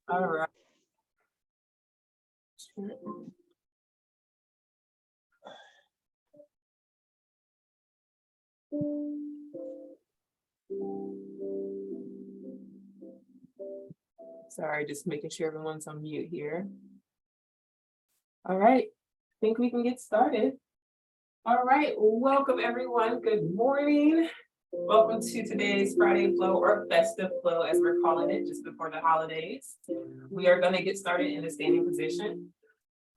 All right. Sorry, just making sure everyone's on mute here. All right, I think we can get started. All right, welcome everyone. Good morning. Welcome to today's Friday Flow or Festive Flow, as we're calling it, just before the holidays. We are going to get started in a standing position.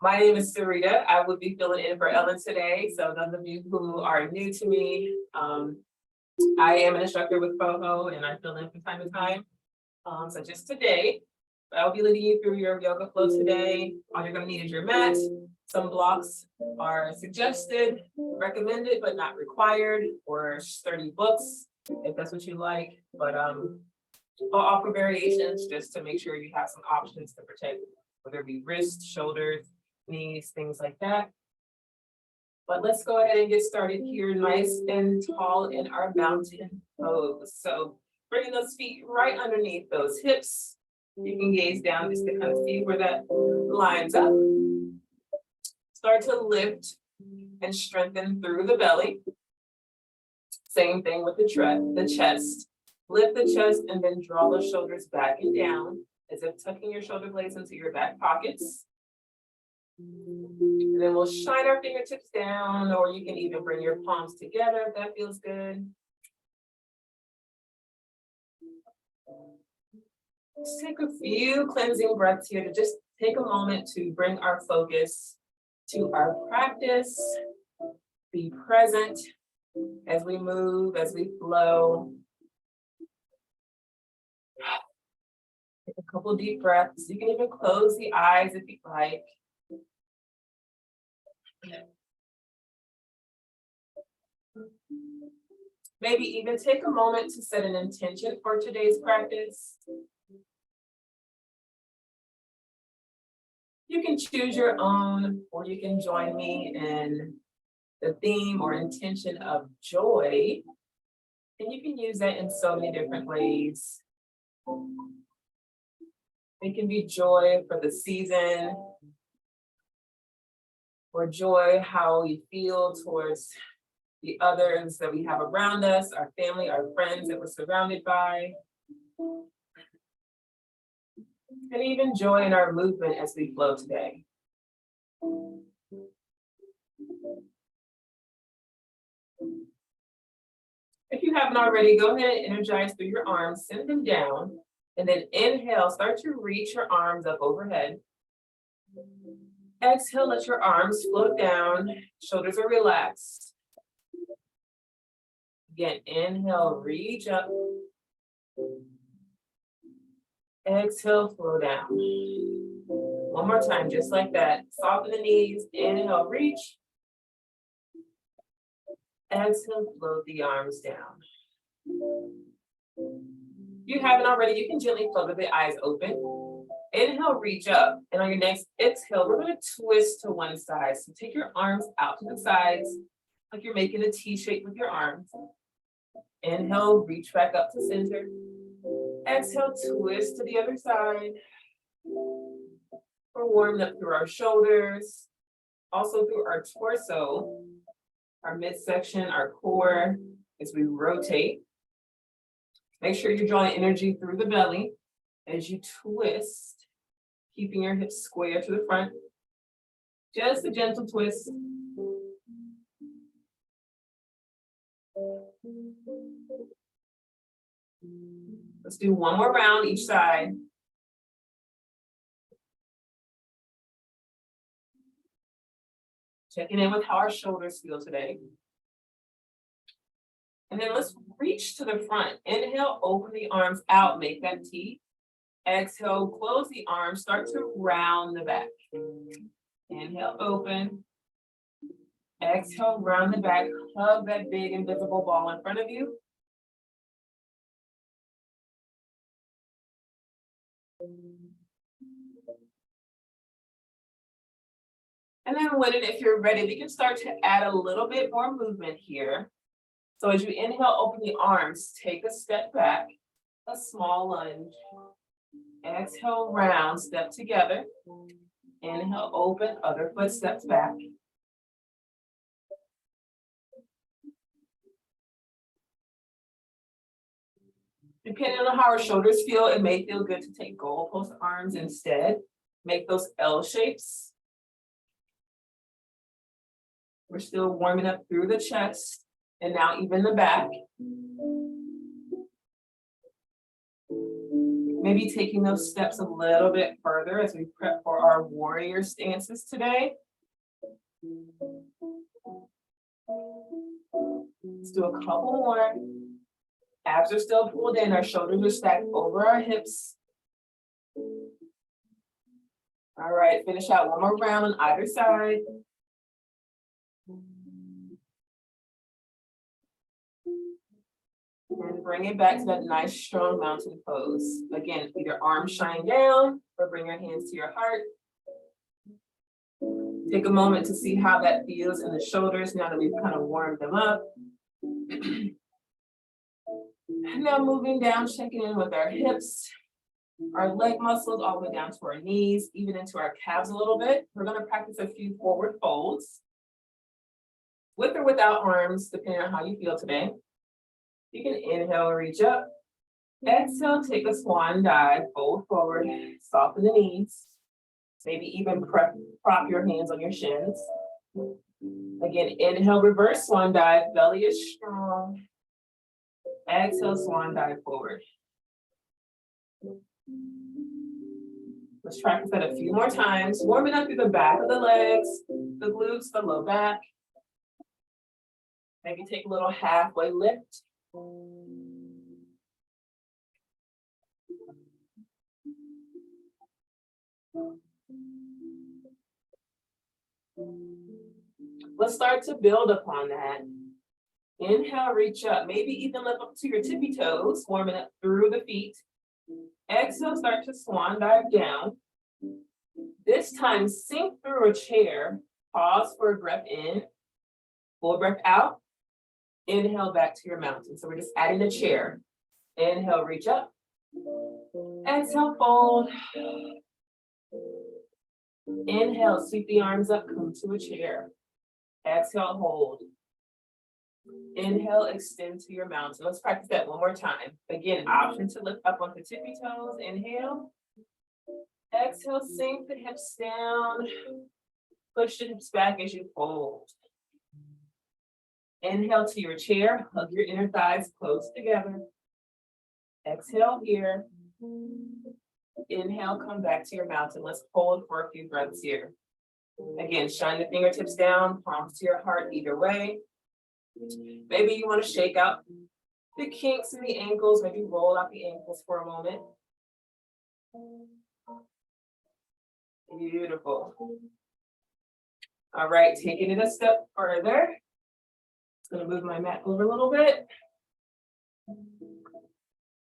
My name is Sarita. I will be filling in for Ellen today. So those of you who are new to me, I am an instructor with FOHO and I fill in from time to time. So just today, I'll be leading you through your yoga flow today. All you're going to need is your mat. Some blocks are suggested, recommended, but not required, or sturdy books, if that's what you like. But I'll offer variations just to make sure you have some options to protect, whether it be wrists, shoulders, knees, things like that. But let's go ahead and get started here, nice and tall in our mountain pose. So bringing those feet right underneath those hips. You can gaze down just to kind of see where that lines up. Start to lift and strengthen through the belly. Same thing with the chest. Lift the chest and then draw the shoulders back and down, as if tucking your shoulder blades into your back pockets. And then we'll shine our fingertips down, or you can even bring your palms together if that feels good. Just take a few cleansing breaths here to just take a moment to bring our focus to our practice. Be present as we move, as we flow. Take a couple deep breaths. You can even close the eyes if you like. Maybe even take a moment to set an intention for today's practice. You can choose your own, or you can join me in the theme or intention of joy. And you can use that in so many different ways. It can be joy for the season, or joy how we feel towards the others that we have around us, our family, our friends that we're surrounded by. And even joy in our movement as we flow today. If you haven't already, go ahead and energize through your arms, send them down, and then inhale, start to reach your arms up overhead. Exhale, let your arms float down, shoulders are relaxed. Again, inhale, reach up. Exhale, flow down. One more time, just like that. Soften the knees, inhale, reach. Exhale, float the arms down. If you haven't already, you can gently float with the eyes open. Inhale, reach up. And on your next exhale, we're going to twist to one side. So take your arms out to the sides, like you're making a T shape with your arms. Inhale, reach back up to center. Exhale, twist to the other side. We're warming up through our shoulders, also through our torso, our midsection, our core, as we rotate. Make sure you're drawing energy through the belly as you twist, keeping your hips square to the front. Just a gentle twist. Let's do one more round each side. Checking in with how our shoulders feel today. And then let's reach to the front. Inhale, open the arms out, make that T. Exhale, close the arms, start to round the back. Inhale, open. Exhale, round the back, hug that big invisible ball in front of you. And then if you're ready, we can start to add a little bit more movement here. So as you inhale, open the arms, take a step back, a small lunge. Exhale, round, step together. Inhale, open, other foot steps back. Depending on how our shoulders feel, it may feel good to take goalpost arms instead. Make those L shapes. We're still warming up through the chest and now even the back. Maybe taking those steps a little bit further as we prep for our warrior stances today. Let's do a couple more. Abs are still pulled in, our shoulders are stacked over our hips. All right, finish out one more round on either side. And bring it back to that nice, strong mountain pose. Again, either arms shine down or bring your hands to your heart. Take a moment to see how that feels in the shoulders now that we've kind of warmed them up. Now moving down, checking in with our hips, our leg muscles all the way down to our knees, even into our calves a little bit. We're going to practice a few forward folds. With or without arms, depending on how you feel today. You can inhale, reach up. Exhale, take a swan dive, fold forward, soften the knees. Maybe even prop your hands on your shins. Again, inhale, reverse swan dive, belly is strong. Exhale, swan dive forward. Let's practice that a few more times. Warming up through the back of the legs, the glutes, the low back. Maybe take a little halfway lift. Let's start to build upon that. Inhale, reach up, maybe even lift up to your tippy toes, warming up through the feet. Exhale, start to swan dive down. This time, sink through a chair, pause for a breath in, full breath out, inhale back to your mountain. So we're just adding a chair. Inhale, reach up. Exhale, fold. Inhale, sweep the arms up, come to a chair. Exhale, hold. Inhale, extend to your mountain. Let's practice that one more time. Again, option to lift up onto tippy toes. Inhale. Exhale, sink the hips down. Push the hips back as you fold. Inhale to your chair. Hug your inner thighs close together. Exhale here. Inhale, come back to your mountain. Let's hold for a few breaths here. Again, shine the fingertips down, palms to your heart either way. Maybe you want to shake out the kinks in the ankles, maybe roll out the ankles for a moment. Beautiful. All right, taking it a step further. Just gonna move my mat over a little bit.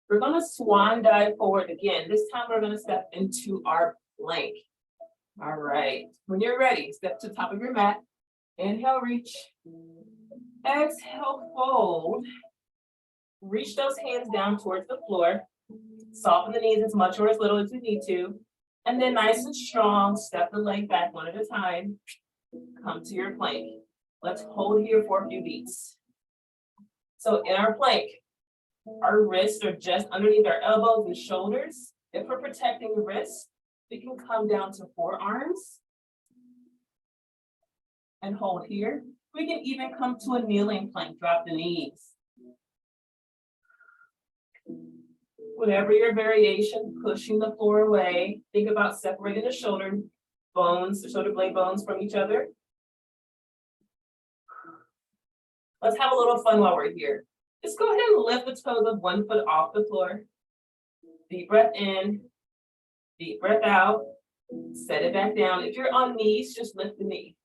We're gonna swan dive forward again. This time we're gonna step into our plank. All right, when you're ready, step to the top of your mat. Inhale, reach. Exhale, fold. Reach those hands down towards the floor. Soften the knees as much or as little as you need to. And then nice and strong, step the leg back one at a time. Come to your plank. Let's hold here for a few beats. So in our plank, our wrists are just underneath our elbows and shoulders. If we're protecting the wrists, we can come down to forearms and hold here. We can even come to a kneeling plank, drop the knees. Whatever your variation, pushing the floor away. Think about separating the shoulder bones, the shoulder blade bones from each other. Let's have a little fun while we're here. Just go ahead and lift the toes of one foot off the floor. Deep breath in, deep breath out, set it back down. If you're on knees, just lift the knee.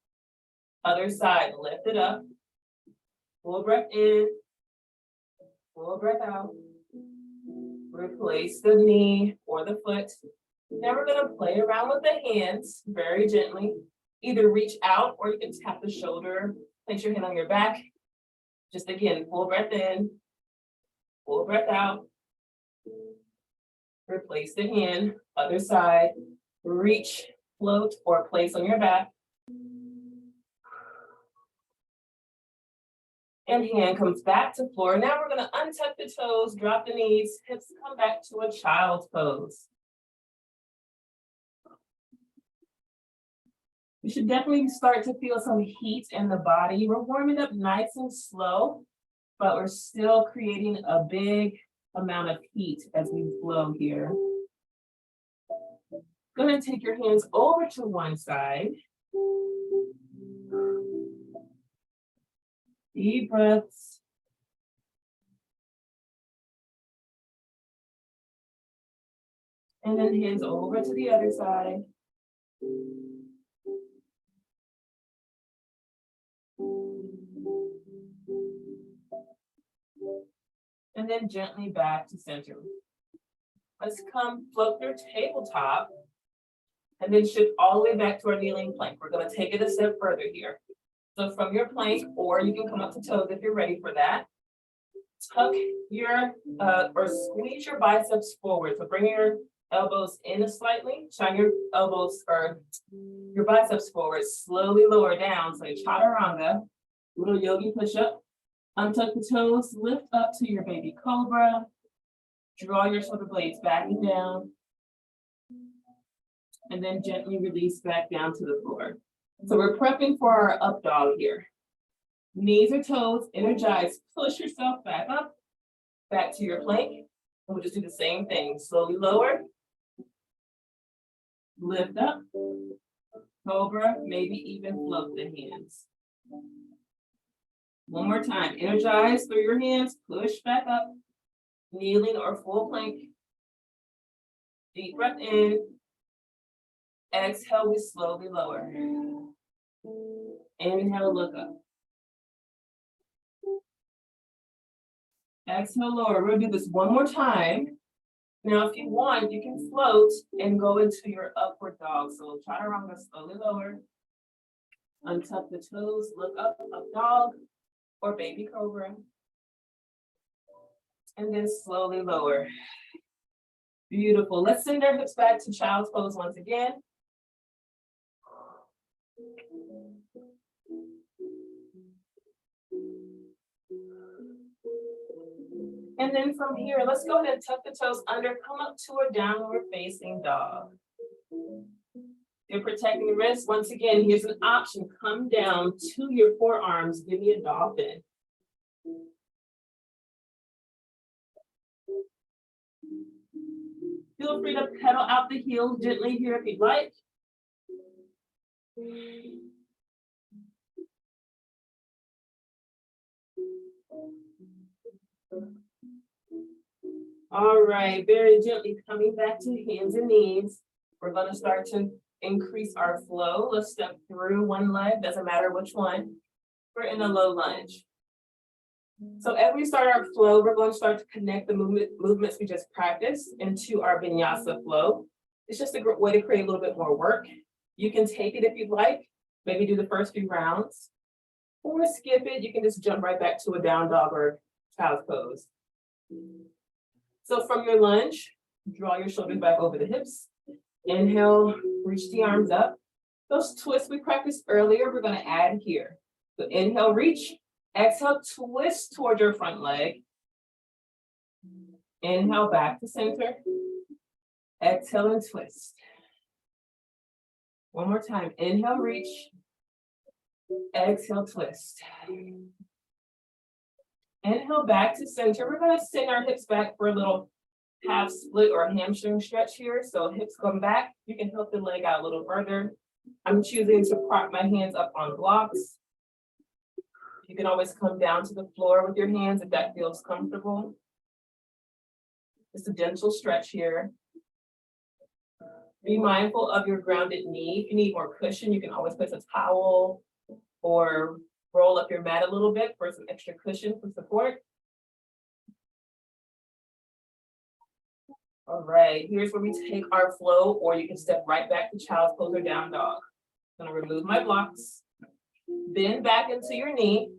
Other side, lift it up. Full breath in, full breath out. Replace the knee or the foot. Now we're gonna play around with the hands very gently. Either reach out or you can tap the shoulder, place your hand on your back. Just again, full breath in, full breath out. Replace the hand, other side, reach, float, or place on your back. And hand comes back to floor. Now we're gonna untuck the toes, drop the knees, hips come back to a child's pose. You should definitely start to feel some heat in the body. We're warming up nice and slow, but we're still creating a big amount of heat as we flow here. Go ahead and take your hands over to one side. Deep breaths. And then hands over to the other side. And then gently back to center. Let's come float through tabletop and then shift all the way back to our kneeling plank. We're gonna take it a step further here. So from your plank, or you can come up to toes if you're ready for that. Tuck your, or squeeze your biceps forward. So bring your elbows in slightly, shine your elbows or your biceps forward, slowly lower down. So chaturanga, little yogi push-up. Untuck the toes, lift up to your baby cobra. Draw your shoulder blades back and down. And then gently release back down to the floor. So we're prepping for our up dog here. Knees or toes, energize, push yourself back up, back to your plank. And we'll just do the same thing. Slowly lower. Lift up. Cobra, maybe even float the hands. One more time, energize through your hands, push back up, kneeling or full plank. Deep breath in. Exhale, we slowly lower. Inhale, look up. Exhale, lower. We're gonna do this one more time. Now, if you want, you can float and go into your upward dog. So chaturanga, slowly lower. Untuck the toes, look up dog, or baby cobra. And then slowly lower. Beautiful. Let's send our hips back to child's pose once again. And then from here, let's go ahead and tuck the toes under, come up to a downward facing dog. You're protecting the wrist. Once again, here's an option. Come down to your forearms, give me a dolphin. Feel free to pedal out the heels gently here if you'd like. All right, very gently coming back to hands and knees. We're gonna start to increase our flow. Let's step through one leg, doesn't matter which one. We're in a low lunge. So as we start our flow, we're going to start to connect the movements we just practiced into our vinyasa flow. It's just a great way to create a little bit more work. You can take it if you'd like, maybe do the first few rounds, or skip it. You can just jump right back to a down dog or child's pose. So from your lunge, draw your shoulders back over the hips. Inhale, reach the arms up. Those twists we practiced earlier, we're gonna add here. So inhale, reach. Exhale, twist toward your front leg. Inhale, back to center. Exhale and twist. One more time. Inhale, reach. Exhale, twist. Inhale, back to center. We're gonna send our hips back for a little half split or hamstring stretch here. So hips come back. You can help the leg out a little further. I'm choosing to prop my hands up on blocks. You can always come down to the floor with your hands if that feels comfortable. Just a gentle stretch here. Be mindful of your grounded knee. If you need more cushion, you can always put a towel or roll up your mat a little bit for some extra cushion for support. All right, here's where we take our flow, or you can step right back to child's pose or down dog. I'm gonna remove my blocks. Bend back into your knee,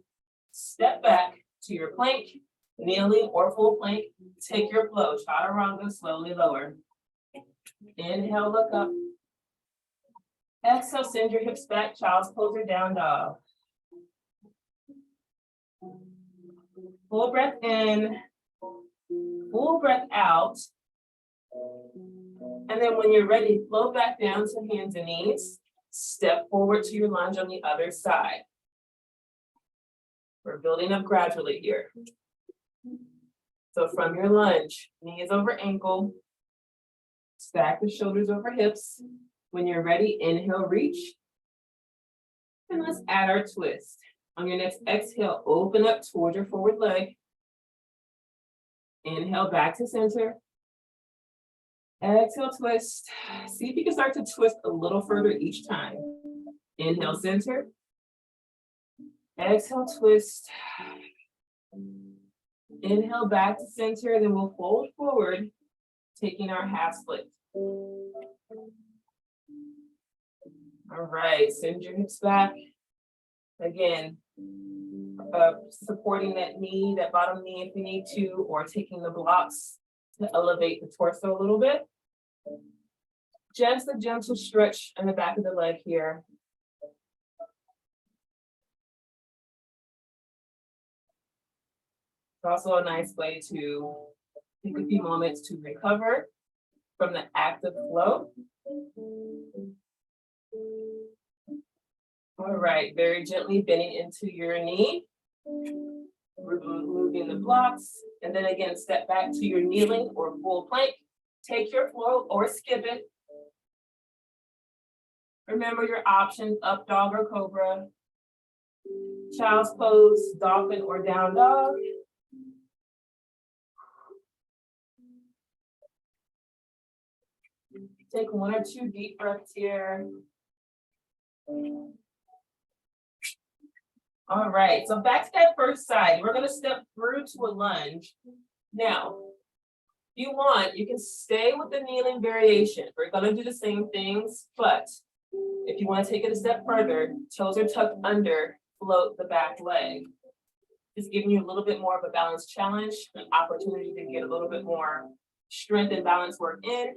step back to your plank, Kneeling or full plank, take your flow. Chaturanga, slowly lower. Inhale, look up. Exhale, send your hips back, child's pose or down dog. Full breath in, full breath out. And then when you're ready, flow back down to hands and knees. Step forward to your lunge on the other side. We're building up gradually here. So from your lunge, knees over ankle, stack the shoulders over hips. When you're ready, inhale, reach. And let's add our twist. On your next exhale, open up towards your forward leg. Inhale, back to center. Exhale, twist. See if you can start to twist a little further each time. Inhale, center. Exhale, twist. Inhale, back to center. Then we'll fold forward, taking our half split. All right, send your hips back. Again, supporting that knee, that bottom knee if you need to, or taking the blocks to elevate the torso a little bit. Just a gentle stretch in the back of the leg here. It's also a nice way to take a few moments to recover from the active flow. All right, very gently bending into your knee. Removing the blocks, and then again, step back to your kneeling or full plank. Take your flow or skip it. Remember your options, up dog or cobra. Child's pose, dolphin or down dog. Take 1 or 2 deep breaths here. All right, so back to that first side. We're gonna step through to a lunge. Now, if you want, you can stay with the kneeling variation. We're gonna do the same things, but if you wanna take it a step further, toes are tucked under, float the back leg. Just giving you a little bit more of a balance challenge, an opportunity to get a little bit more strength and balance work in.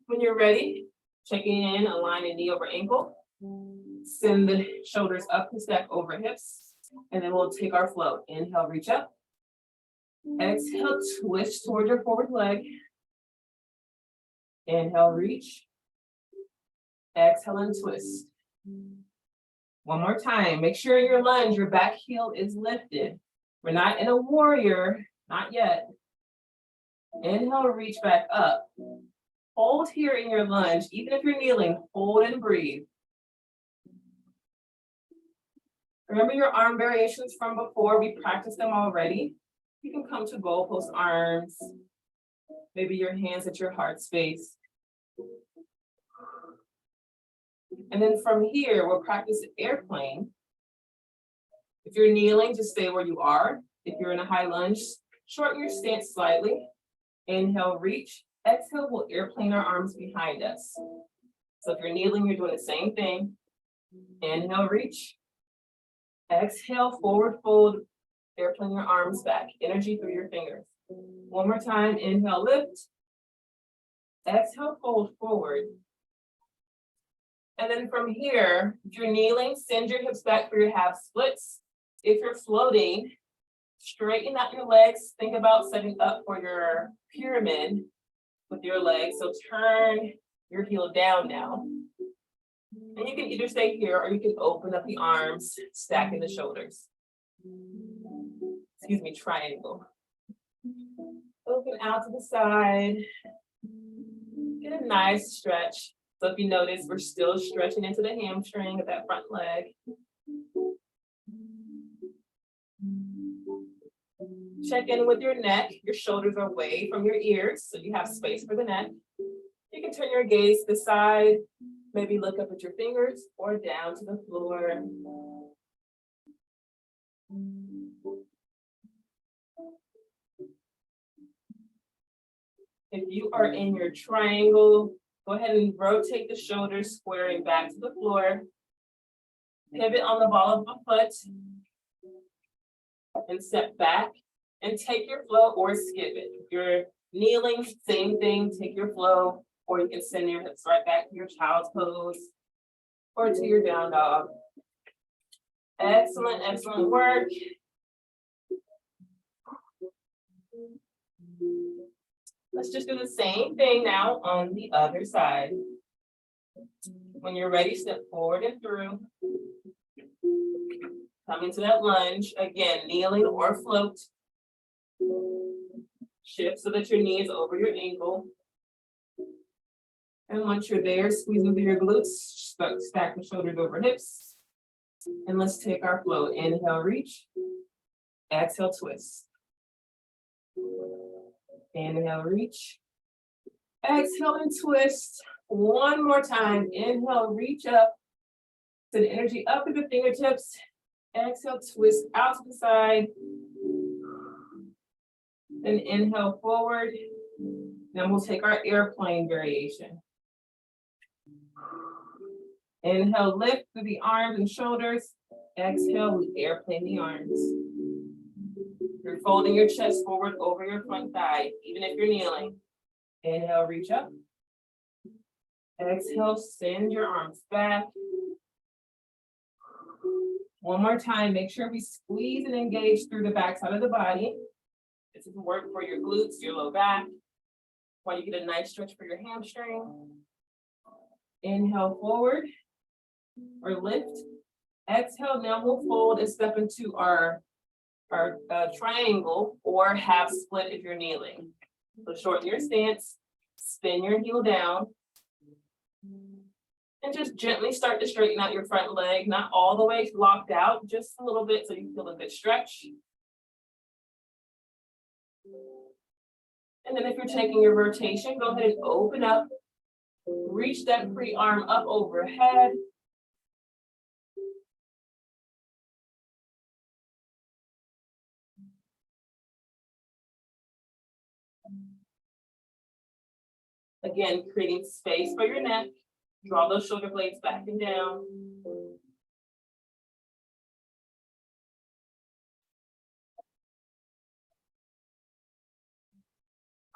When you're ready, checking in, align a knee over ankle. Send the shoulders up to stack over hips, and then we'll take our flow. Inhale, reach up. Exhale, twist toward your forward leg. Inhale, reach. Exhale and twist. One more time. Make sure in your lunge, your back heel is lifted. We're not in a warrior, not yet. Inhale, reach back up. Hold here in your lunge. Even if you're kneeling, hold and breathe. Remember your arm variations from before. We practiced them already. You can come to goalpost arms. Maybe your hands at your heart space. And then from here, we'll practice airplane. If you're kneeling, just stay where you are. If you're in a high lunge, shorten your stance slightly. Inhale, reach. Exhale, we'll airplane our arms behind us. So if you're kneeling, you're doing the same thing. Inhale, reach. Exhale, forward fold, airplane your arms back, energy through your fingers. One more time, inhale, lift. Exhale, fold forward. And then from here, if you're kneeling, send your hips back for your half splits. If you're floating, straighten out your legs. Think about setting up for your pyramid with your legs. So turn your heel down now. And you can either stay here or you can open up the arms, stacking the shoulders. Excuse me, triangle. Open out to the side. Get a nice stretch. So if you notice, we're still stretching into the hamstring of that front leg. Check in with your neck. Your shoulders are away from your ears, so you have space for the neck. You can turn your gaze to the side. Maybe look up at your fingers or down to the floor. If you are in your triangle, go ahead and rotate the shoulders, squaring back to the floor. Pivot on the ball of the foot and step back And take your flow or skip it. If you're kneeling, same thing, take your flow, or you can send your hips right back to your child's pose or to your down dog. Excellent, excellent work. Let's just do the same thing now on the other side. When you're ready, step forward and through. Come into that lunge. Again, kneeling or float. Shift so that your knee is over your ankle. And once you're there, squeeze into your glutes, stack the shoulders over hips. And let's take our flow. Inhale, reach. Exhale, twist. Inhale, reach. Exhale and twist. One more time. Inhale, reach up. Send energy up to the fingertips. Exhale, twist out to the side. Then inhale forward. Then we'll take our airplane variation. Inhale, lift through the arms and shoulders. Exhale, we airplane the arms. You're folding your chest forward over your front thigh, even if you're kneeling. Inhale, reach up. Exhale, send your arms back. One more time, make sure we squeeze and engage through the backside of the body. This is work for your glutes, your low back. While you get a nice stretch for your hamstring. Inhale forward or lift. Exhale, now we'll fold and step into our triangle or half split if you're kneeling. So shorten your stance, spin your heel down, and just gently start to straighten out your front leg, not all the way locked out, just a little bit so you feel a good stretch. And then if you're taking your rotation, go ahead and open up, reach that free arm up overhead. Again, creating space for your neck. Draw those shoulder blades back and down.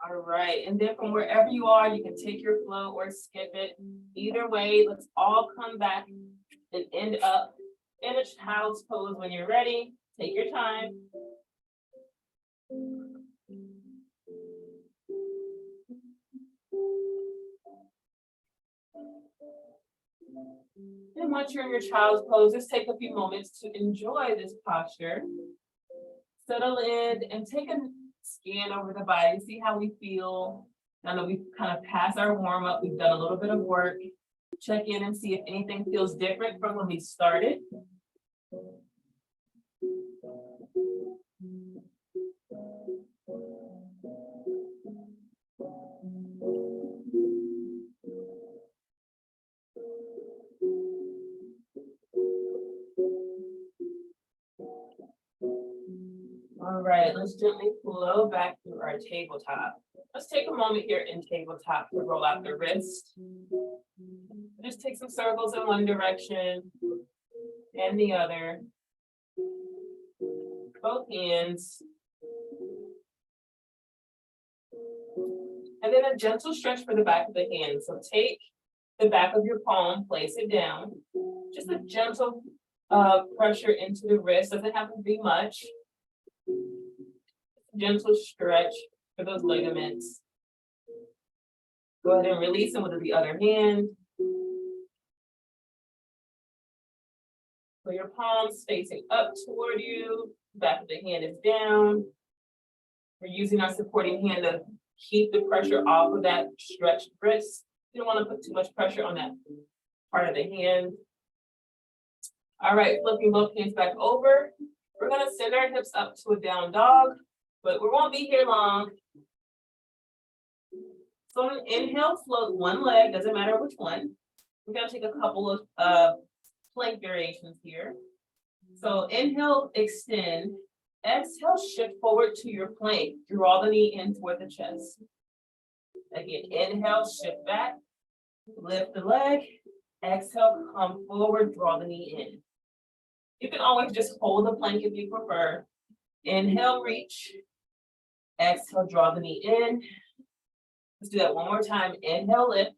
All right, and then from wherever you are, you can take your flow or skip it. Either way, let's all come back and end up in a child's pose when you're ready. Take your time. And once you're in your child's pose, just take a few moments to enjoy this posture. Settle in and take a scan over the body, see how we feel. Now that we've kind of passed our warm up, we've done a little bit of work. Check in and see if anything feels different from when we started. All right, let's gently flow back through our tabletop. Let's take a moment here in tabletop to roll out the wrist. Just take some circles in one direction and the other. Both hands. And then a gentle stretch for the back of the hand. So take the back of your palm, place it down. Just a gentle pressure into the wrist. Doesn't have to be much. Gentle stretch for those ligaments. Go ahead and release them with the other hand. So your palms facing up toward you, back of the hand is down. We're using our supporting hand to keep the pressure off of that stretched wrist. You don't want to put too much pressure on that part of the hand. All right, flipping both hands back over. We're going to send our hips up to a down dog, but we won't be here long. So inhale, float one leg, doesn't matter which one. We're going to take a couple of plank variations here. So inhale, extend. Exhale, shift forward to your plank. Draw the knee in toward the chest. Again, inhale, shift back. Lift the leg. Exhale, come forward, draw the knee in. You can always just hold the plank if you prefer. Inhale, reach. Exhale, draw the knee in. Let's do that one more time. Inhale, lift.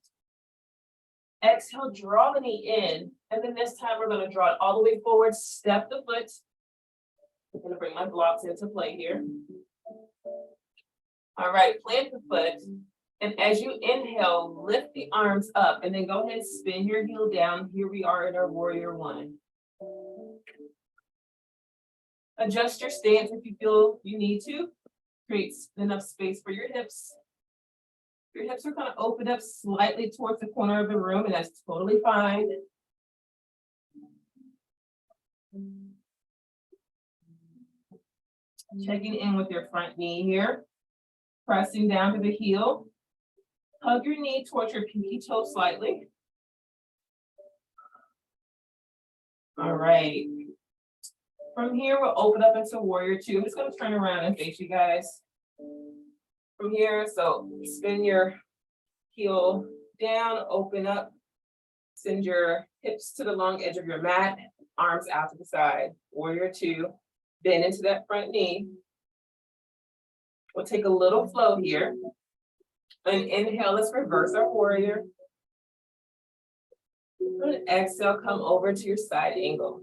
Exhale, draw the knee in. And then this time we're going to draw it all the way forward. Step the foot. I'm going to bring my blocks into play here. All right, plant the foot. And as you inhale, lift the arms up and then go ahead and spin your heel down. Here we are in our warrior one. Adjust your stance if you feel you need to. Create enough space for your hips. Your hips are going to open up slightly towards the corner of the room, and that's totally fine. Checking in with your front knee here. Pressing down to the heel. Hug your knee towards your pinky toe slightly. All right. From here, we'll open up into warrior two. I'm just going to turn around and face you guys. From here, so spin your heel down, open up, send your hips to the long edge of your mat, arms out to the side. Warrior two, bend into that front knee. We'll take a little flow here. And inhale, let's reverse our warrior. And exhale, come over to your side angle.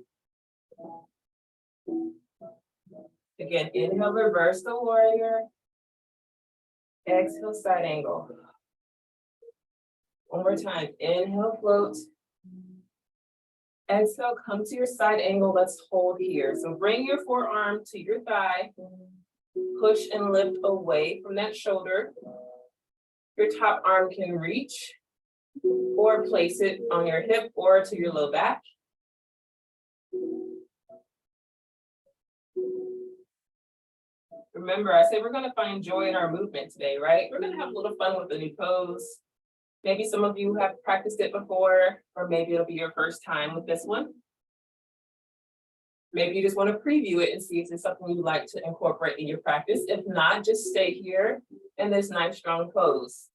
Again, inhale, reverse the warrior. Exhale, side angle. One more time. Inhale, float. Exhale, come to your side angle. Let's hold here. So bring your forearm to your thigh. Push and lift away from that shoulder. Your top arm can reach or place it on your hip or to your low back. Remember, I said we're going to find joy in our movement today, right? We're going to have a little fun with the new pose. Maybe some of you have practiced it before, or maybe it'll be your first time with this one. Maybe you just want to preview it and see if it's something you'd like to incorporate in your practice. If not, just stay here in this nice strong pose.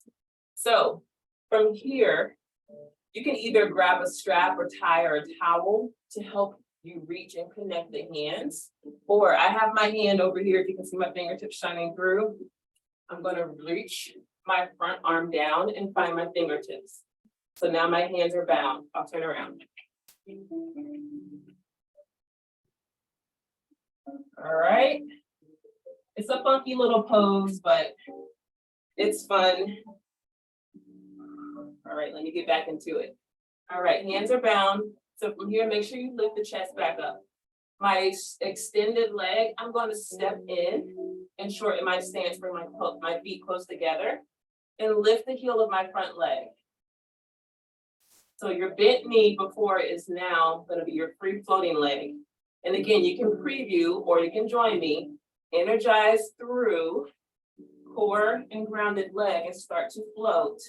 So from here, you can either grab a strap or tie or a towel to help you reach and connect the hands. Or I have my hand over here, if you can see my fingertips shining through. I'm going to reach my front arm down and find my fingertips. So now my hands are bound. I'll turn around. All right. It's a funky little pose, but it's fun. All right, let me get back into it. All right, hands are bound. So from here, make sure you lift the chest back up. My extended leg, I'm going to step in and shorten my stance, bring my feet close together, and lift the heel of my front leg. So your bent knee before is now going to be your free floating leg. And again, you can preview or you can join me. Energize through core and grounded leg and start to float.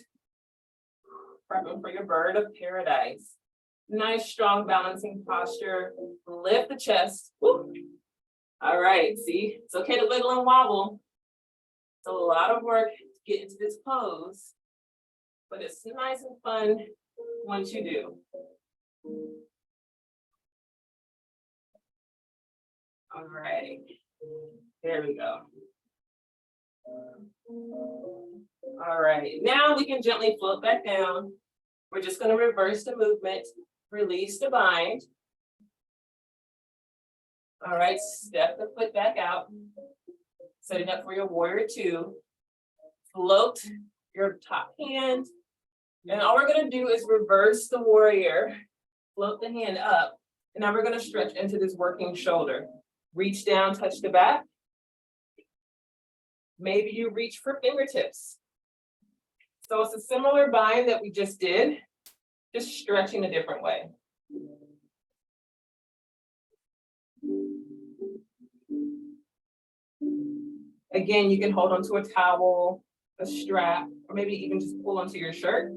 Prepping for your bird of paradise. Nice, strong balancing posture. Lift the chest. Woo. All right, see, it's okay to wiggle and wobble. It's a lot of work to get into this pose, but it's nice and fun once you do. All right, there we go. All right, now we can gently float back down. We're just going to reverse the movement, release the bind. All right, step the foot back out, setting up for your warrior two. Float your top hand, and all we're going to do is reverse the warrior, float the hand up, and now we're going to stretch into this working shoulder. Reach down, touch the back. Maybe you reach for fingertips. So it's a similar bind that we just did, just stretching a different way. Again, you can hold onto a towel, a strap, or maybe even just pull onto your shirt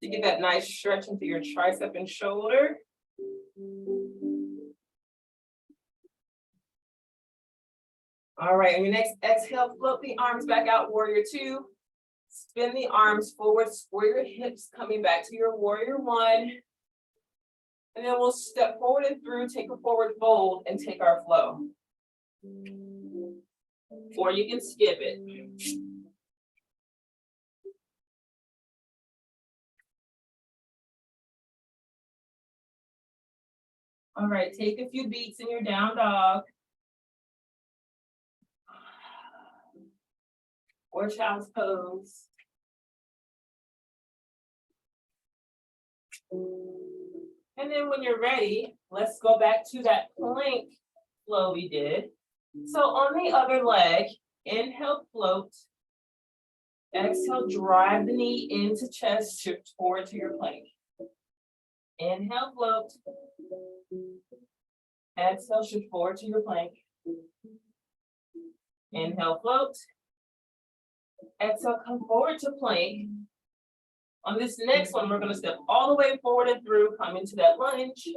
to get that nice stretch into your tricep and shoulder. All right, on your next exhale, float the arms back out, warrior two. Spin the arms forward, square your hips, coming back to your warrior one. And then we'll step forward and through, take a forward fold, and take our flow. or you can skip it. All right, take a few beats in your down dog. Or child's pose. And then when you're ready, let's go back to that plank flow we did. So on the other leg, inhale, float. Exhale, drive the knee into chest, shift forward to your plank. Inhale, float. Exhale, shift forward to your plank. Inhale, float. Exhale, come forward to plank. On this next one, we're going to step all the way forward and through, come into that lunge.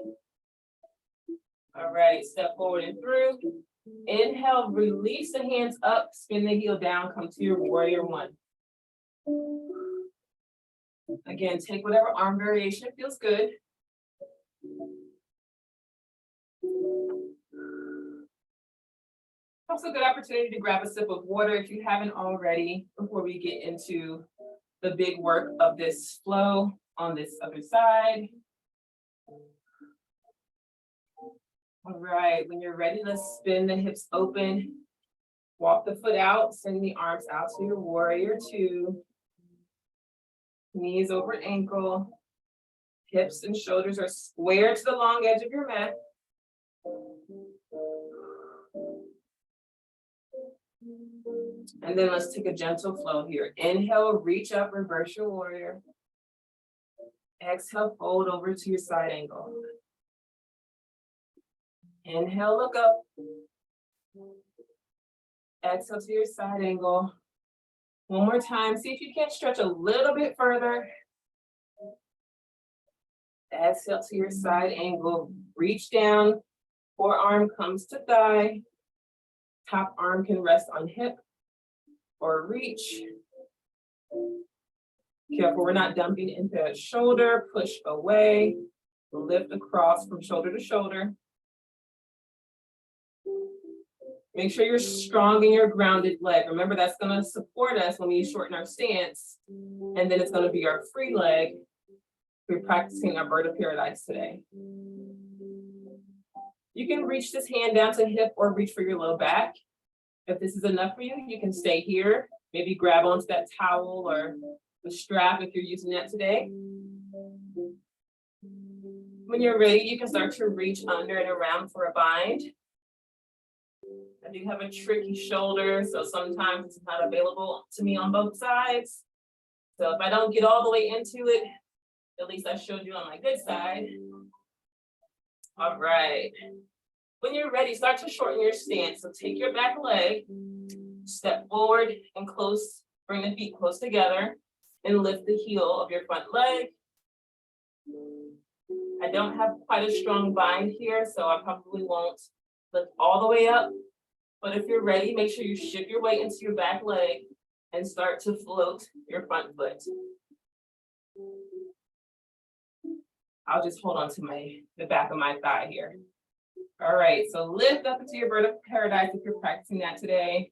All right, step forward and through. Inhale, release the hands up, spin the heel down, come to your warrior one. Again, take whatever arm variation feels good. Also a good opportunity to grab a sip of water if you haven't already before we get into the big work of this flow on this other side. All right, when you're ready, let's spin the hips open. Walk the foot out, send the arms out to your warrior two. Knees over ankle. Hips and shoulders are square to the long edge of your mat. And then let's take a gentle flow here. Inhale, reach up, reverse your warrior. Exhale, fold over to your side angle. Inhale, look up. Exhale to your side angle. One more time, see if you can't stretch a little bit further. Exhale to your side angle, reach down, forearm comes to thigh. Top arm can rest on hip or reach. Careful, we're not dumping into a shoulder, push away, lift across from shoulder to shoulder. Make sure you're strong in your grounded leg. Remember, that's gonna support us when we shorten our stance. And then it's gonna be our free leg. We're practicing our bird of paradise today. You can reach this hand down to hip or reach for your low back. If this is enough for you, you can stay here. Maybe grab onto that towel or the strap if you're using that today. When you're ready, you can start to reach under and around for a bind. I do have a tricky shoulder, so sometimes it's not available to me on both sides. So if I don't get all the way into it, at least I showed you on my good side. All right. When you're ready, start to shorten your stance. So take your back leg, step forward and close, bring the feet close together and lift the heel of your front leg. I don't have quite a strong bind here, so I probably won't lift all the way up. But if you're ready, make sure you shift your weight into your back leg and start to float your front foot. I'll just hold on to the back of my thigh here. All right, so lift up into your bird of paradise if you're practicing that today.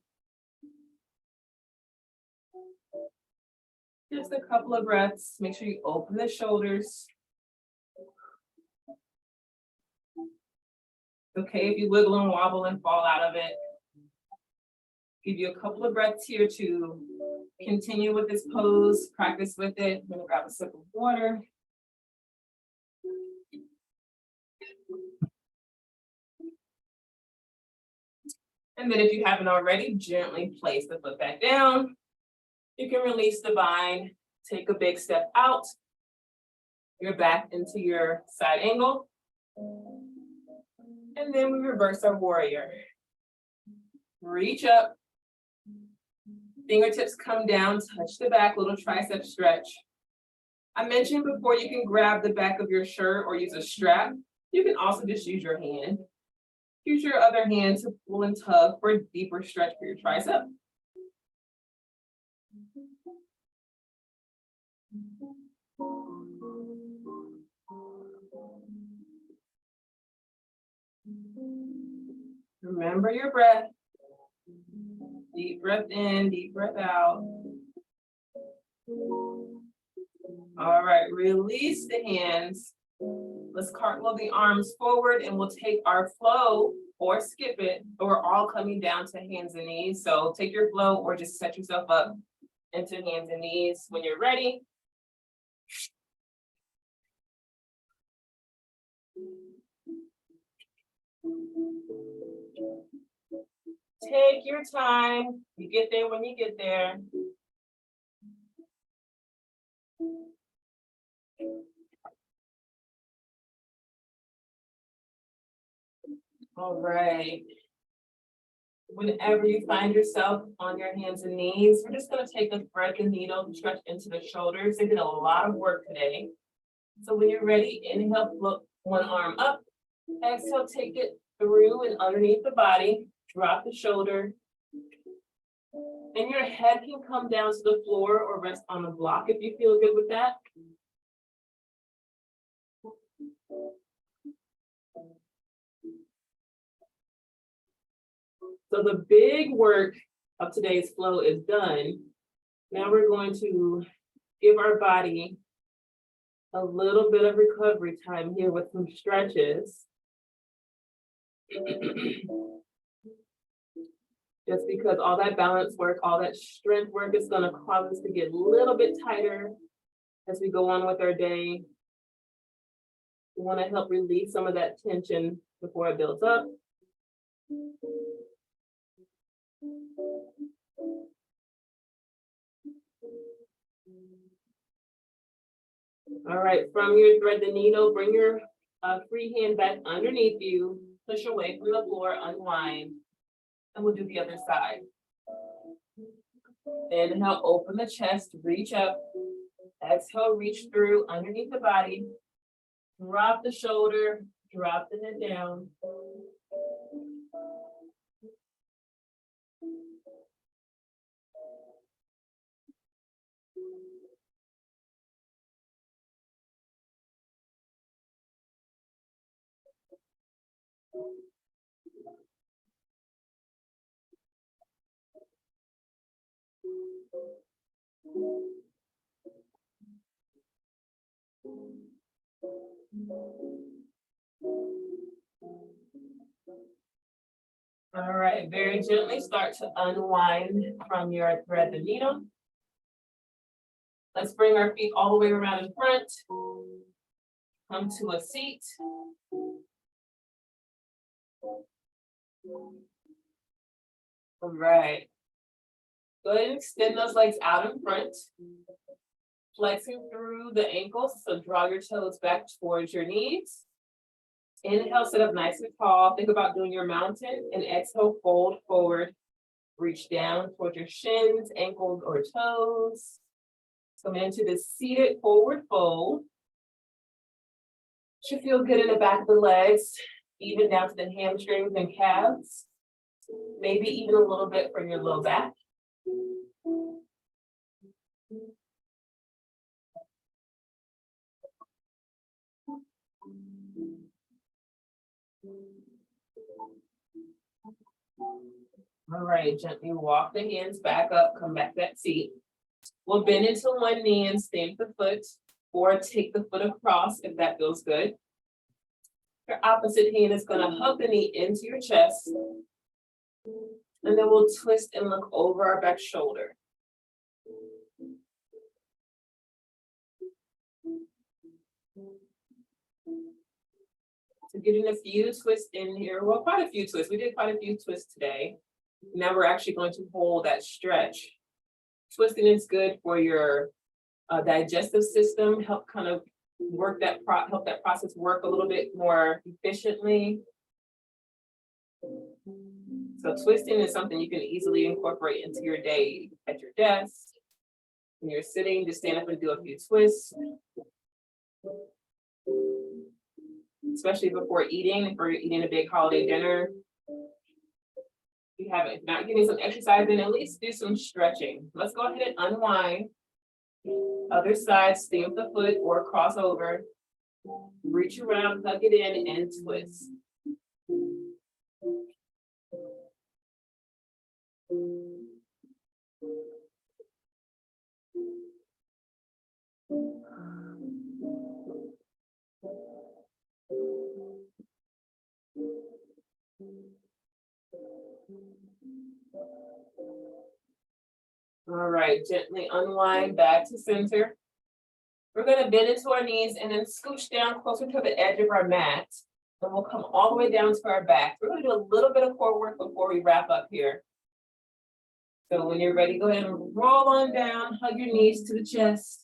Just a couple of breaths. Make sure you open the shoulders. It's okay if you wiggle and wobble and fall out of it. Give you a couple of breaths here to continue with this pose, practice with it. I'm gonna grab a sip of water. And then if you haven't already, gently place the foot back down. You can release the bind, take a big step out. You're back into your side angle. And then we reverse our warrior. Reach up. Fingertips come down, touch the back, little tricep stretch. I mentioned before you can grab the back of your shirt or use a strap. You can also just use your hand. Use your other hand to pull and tug for a deeper stretch for your tricep. Remember your breath. Deep breath in, deep breath out. All right, release the hands. Let's cartwheel the arms forward and we'll take our flow or skip it. We're all coming down to hands and knees. So take your flow or just set yourself up into hands and knees when you're ready. Take your time. You get there when you get there. All right. Whenever you find yourself on your hands and knees, we're just going to take a thread and needle and stretch into the shoulders. They did a lot of work today. So when you're ready, inhale, look one arm up. Exhale, take it through and underneath the body. Drop the shoulder. And your head can come down to the floor or rest on the block if you feel good with that. So the big work of today's flow is done. Now we're going to give our body a little bit of recovery time here with some stretches. Just because all that balance work, all that strength work is going to cause us to get a little bit tighter as we go on with our day. We want to help release some of that tension before it builds up. All right, from your thread the needle, bring your free hand back underneath you, push away from the floor, unwind, and we'll do the other side. Inhale, open the chest, reach up. Exhale, reach through underneath the body. Drop the shoulder, drop the head down. All right, very gently start to unwind from your thread the needle. Let's bring our feet all the way around in front. Come to a seat. All right. Go ahead and extend those legs out in front. Flexing through the ankles, so draw your toes back towards your knees. Inhale, sit up nice and tall. Think about doing your mountain. And exhale, fold forward. Reach down towards your shins, ankles, or toes. Come into the seated forward fold. Should feel good in the back of the legs, even down to the hamstrings and calves. Maybe even a little bit from your low back. All right, gently walk the hands back up, come back to that seat. We'll bend into one knee and stamp the foot, or take the foot across if that feels good. Your opposite hand is gonna hug the knee into your chest. And then we'll twist and look over our back shoulder. So getting a few twists in here, well, quite a few twists. We did quite a few twists today. Now we're actually going to hold that stretch. Twisting is good for your digestive system, help kind of work that help that process work a little bit more efficiently. So twisting is something you can easily incorporate into your day at your desk. When you're sitting, just stand up and do a few twists. Especially before eating, if you're eating a big holiday dinner. If you haven't, not getting some exercise, then at least do some stretching. Let's go ahead and unwind. Other side, stamp the foot or cross over. Reach around, tuck it in, and twist. right, gently unwind back to center. We're gonna bend into our knees and then scooch down closer to the edge of our mat. And we'll come all the way down to our back. We're gonna do a little bit of core work before we wrap up here. So when you're ready, go ahead and roll on down, hug your knees to the chest.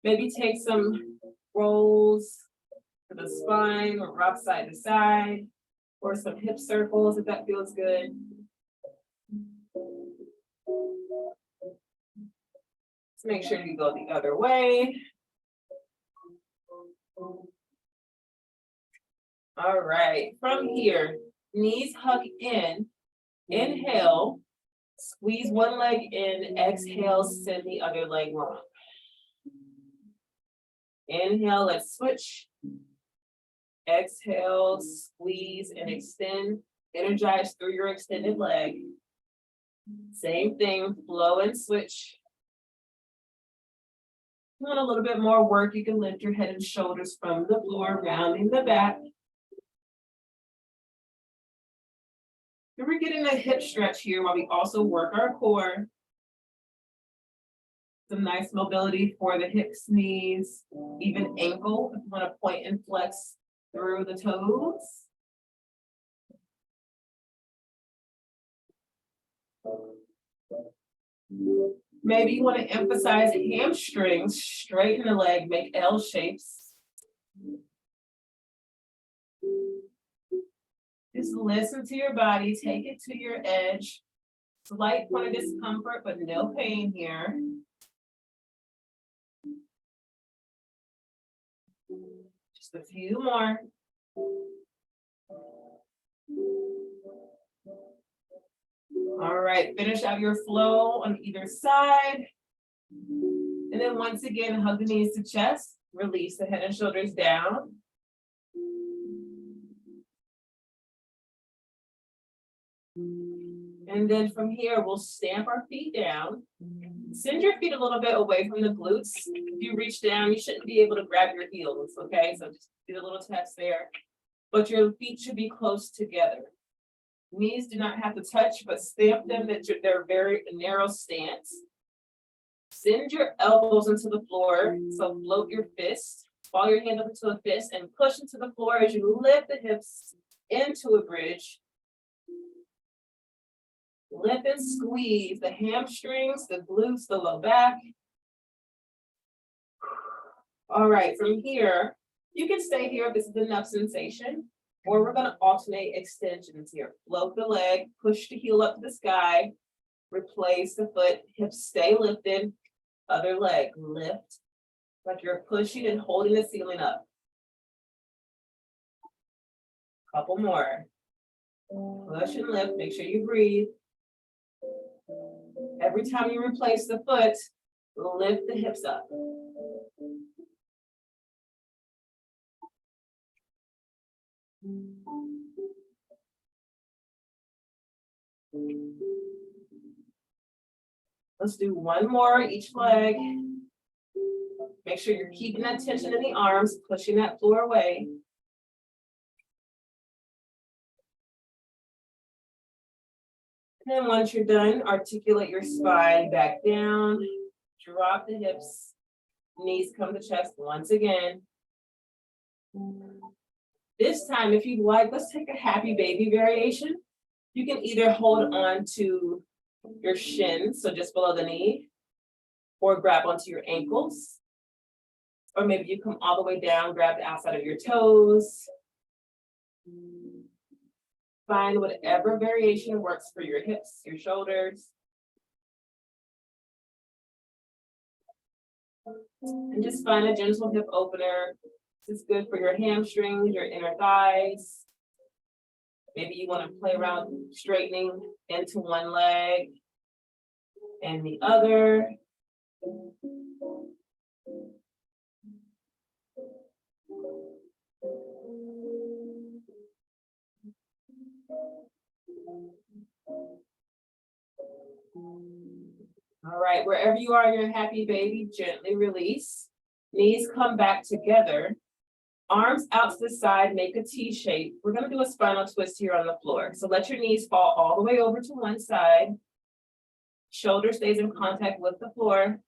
Maybe take some rolls to the spine or rock side to side, or some hip circles if that feels good. Let's make sure you go the other way. All right, from here, knees hug in, inhale, squeeze one leg in, exhale, send the other leg long. Inhale, let's switch. Exhale, squeeze and extend, energize through your extended leg. Same thing, flow and switch. If you want a little bit more work, you can lift your head and shoulders from the floor, rounding the back. And we're getting a hip stretch here while we also work our core. Some nice mobility for the hips, knees, even ankle, if you want to point and flex through the toes. Maybe you want to emphasize hamstrings, straighten the leg, make L shapes. Just listen to your body, take it to your edge. Slight point of discomfort, but no pain here. Just a few more. All right, finish out your flow on either side. And then once again, hug the knees to chest, release the head and shoulders down. And then from here, we'll stamp our feet down. Send your feet a little bit away from the glutes. If you reach down, you shouldn't be able to grab your heels, okay? So just do a little test there. But your feet should be close together. Knees do not have to touch, but stamp them that they're very narrow stance. Send your elbows into the floor. So float your fist, fall your hand up into a fist and push into the floor as you lift the hips into a bridge. Lift and squeeze the hamstrings, the glutes, the low back. All right, from here, you can stay here if this is enough sensation, or we're gonna alternate extensions here. Float the leg, push the heel up to the sky, replace the foot, hips stay lifted, other leg, lift, like you're pushing and holding the ceiling up. Couple more. Push and lift, make sure you breathe. Every time you replace the foot, lift the hips up. Let's do one more each leg. Make sure you're keeping that tension in the arms, pushing that floor away. And then once you're done, articulate your spine back down, drop the hips, knees come to chest once again. This time, if you'd like, let's take a happy baby variation. You can either hold on to your shins, so just below the knee, or grab onto your ankles. Or maybe you come all the way down, grab the outside of your toes. Find whatever variation works for your hips, your shoulders. And just find a gentle hip opener. This is good for your hamstrings, your inner thighs. Maybe you want to play around straightening into one leg and the other. All right, wherever you are in your happy baby, gently release. Knees come back together. Arms out to the side, make a T shape. We're gonna do a spinal twist here on the floor. So let your knees fall all the way over to one side. Shoulder stays in contact with the floor.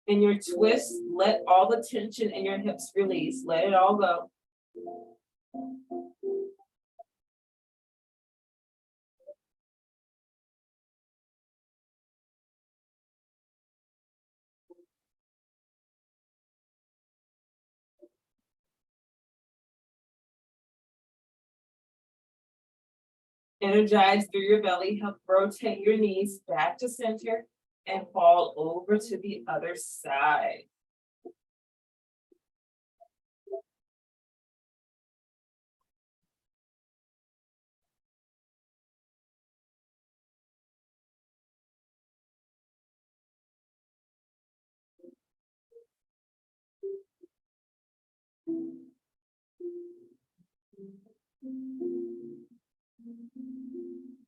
In your twist, let all the tension in your hips release. Let it all go. Energize through your belly. Help rotate your knees back to center and fall over to the other side.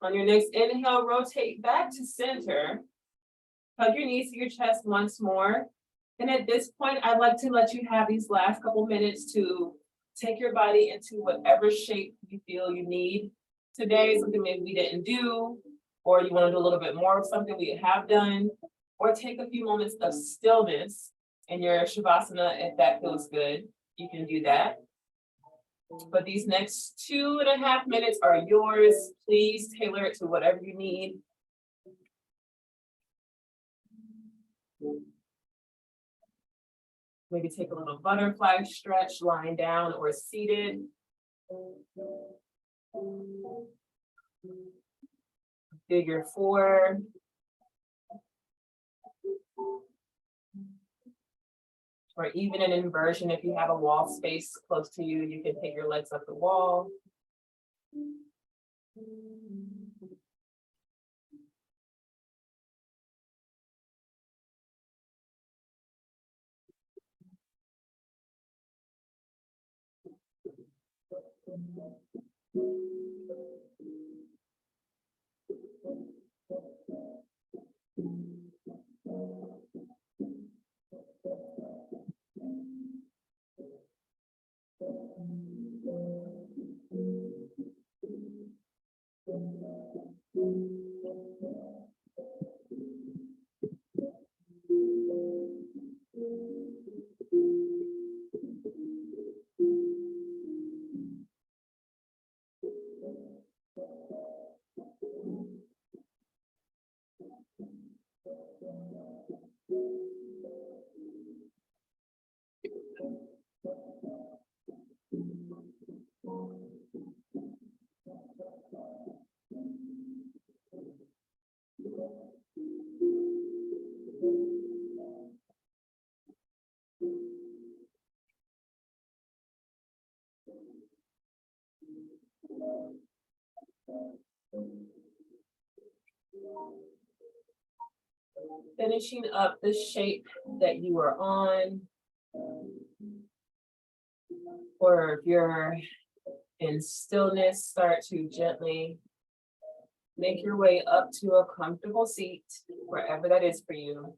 On your next inhale, rotate back to center. Hug your knees to your chest once more. And at this point, I'd like to let you have these last couple minutes to take your body into whatever shape you feel you need today, something maybe we didn't do, or you want to do a little bit more of something we have done, or take a few moments of stillness in your Shavasana if that feels good. You can do that. But these next 2.5 minutes are yours. Please tailor it to whatever you need. Maybe take a little butterfly stretch, lying down or seated. Figure 4. Or even an inversion, if you have a wall space close to you, you can take your legs up the wall. Finishing up the shape that you are on, or if you're in stillness, start to gently make your way up to a comfortable seat, wherever that is for you.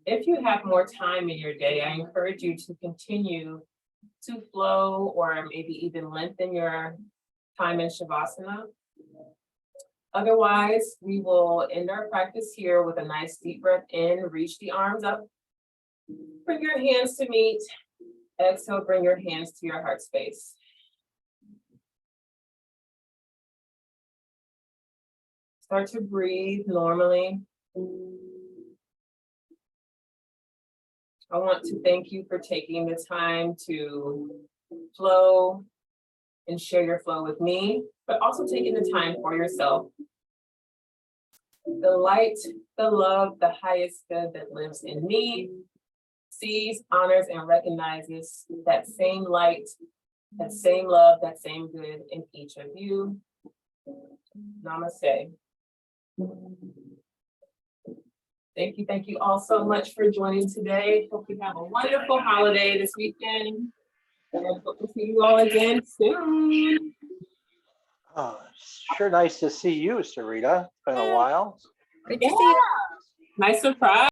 If you have more time in your day, I encourage you to continue to flow or maybe even lengthen your time in Shavasana. Otherwise, we will end our practice here with a nice deep breath in, reach the arms up, bring your hands to meet, exhale, bring your hands to your heart space. Start to breathe normally. I want to thank you for taking the time to flow and share your flow with me, but also taking the time for yourself. The light, the love, the highest good that lives in me sees, honors, and recognizes that same light, that same love, that same good in each of you. Namaste. Thank you all so much for joining today. Hope you have a wonderful holiday this weekend. And I hope to see you all again soon. Oh, sure nice to see you, Sarita. It's been a while. Good to see you. Nice surprise.